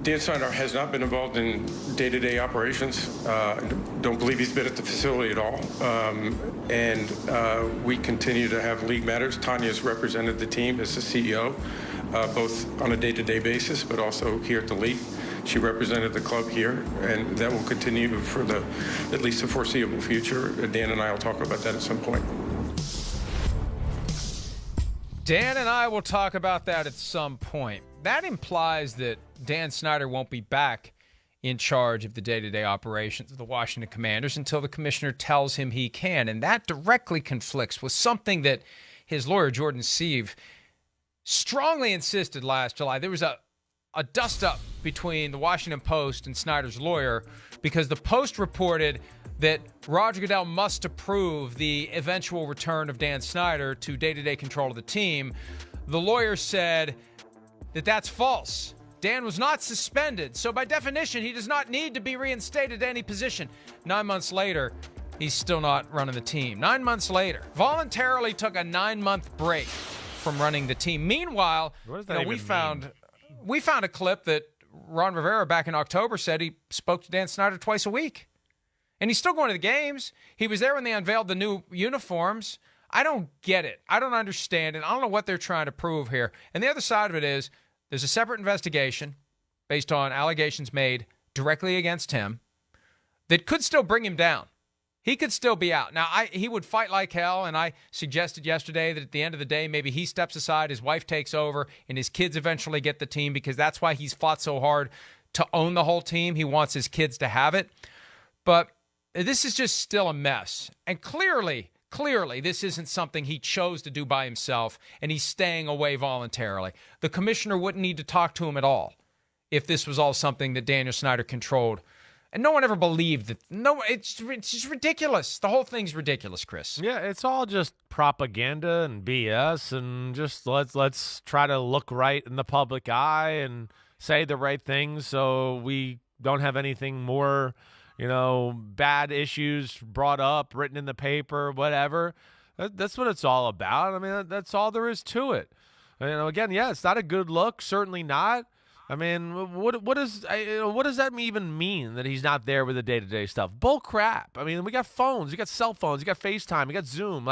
Dan Snyder has not been involved in day-to-day operations. Don't believe he's been at the facility at all. We continue to have league matters. Tanya's represented the team as the CEO, both on a day-to-day basis, but also here at the league. She represented the club here, and that will continue for at least the foreseeable future. Dan and I will talk about that at some point. Dan and I will talk about that at some point. That implies that Dan Snyder won't be back in charge of the day-to-day operations of the Washington Commanders until the commissioner tells him he can. And that directly conflicts with something that his lawyer, Jordan Sieve, strongly insisted last July. There was a dust-up between the Washington Post and Snyder's lawyer because the Post reported that Roger Goodell must approve the eventual return of Dan Snyder to day-to-day control of the team. The lawyer said that that's false. Dan was not suspended, so by definition, he does not need to be reinstated to any position. 9 months later, he's still not running the team. 9 months later, voluntarily took a 9-month break from running the team. Meanwhile, we found a clip that Ron Rivera back in October said he spoke to Dan Snyder twice a week. And he's still going to the games. He was there when they unveiled the new uniforms. I don't get it. I don't understand it. I don't know what they're trying to prove here. And the other side of it is there's a separate investigation based on allegations made directly against him that could still bring him down. He could still be out. Now, he would fight like hell, and I suggested yesterday that at the end of the day, maybe he steps aside, his wife takes over, and his kids eventually get the team because that's why he's fought so hard to own the whole team. He wants his kids to have it. But this is just still a mess. And clearly, this isn't something he chose to do by himself, and he's staying away voluntarily. The commissioner wouldn't need to talk to him at all if this was all something that Daniel Snyder controlled. And no one ever believed that. No, it's just ridiculous. The whole thing's ridiculous, Chris. Yeah, it's all just propaganda and BS, and just let's try to look right in the public eye and say the right things so we don't have anything more, bad issues brought up, written in the paper, whatever. That's what it's all about. I mean, that's all there is to it. Again, yeah, it's not a good look. Certainly not. I mean, what does that even mean that he's not there with the day-to-day stuff? Bull crap. I mean, we got phones, we got cell phones, we got FaceTime, we got Zoom.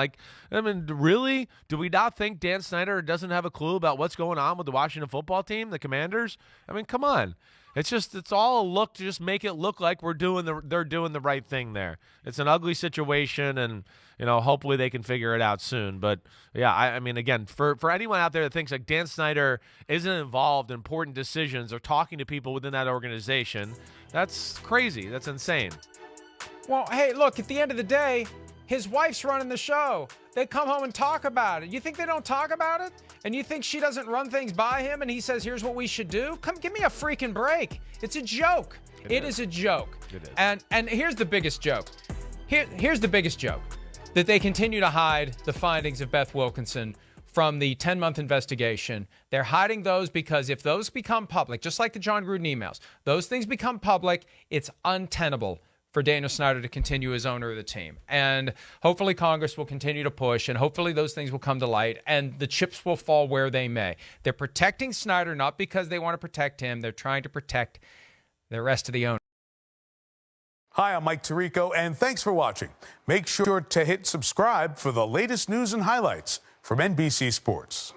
Really? Do we not think Dan Snyder doesn't have a clue about what's going on with the Washington football team, the Commanders? I mean, come on. It's all a look to just make it look like they're doing the right thing there. It's an ugly situation, and hopefully they can figure it out soon. But yeah, I mean, again, for anyone out there that thinks like Dan Snyder isn't involved in important decisions or talking to people within that organization, that's crazy. That's insane. Well, hey, look, at the end of the day, his wife's running the show. They come home and talk about it. You think they don't talk about it? And you think she doesn't run things by him and he says, here's what we should do? Come give me a freaking break. It's a joke. It is a joke. It is. And here's the biggest joke. Here's the biggest joke. That they continue to hide the findings of Beth Wilkinson from the 10-month investigation. They're hiding those because if those become public, just like the John Gruden emails, those things become public, it's untenable for Daniel Snyder to continue as owner of the team. And hopefully Congress will continue to push, and hopefully those things will come to light, and the chips will fall where they may. They're protecting Snyder not because they want to protect him. They're trying to protect the rest of the owners. Hi, I'm Mike Tirico, and thanks for watching. Make sure to hit subscribe for the latest news and highlights from NBC Sports.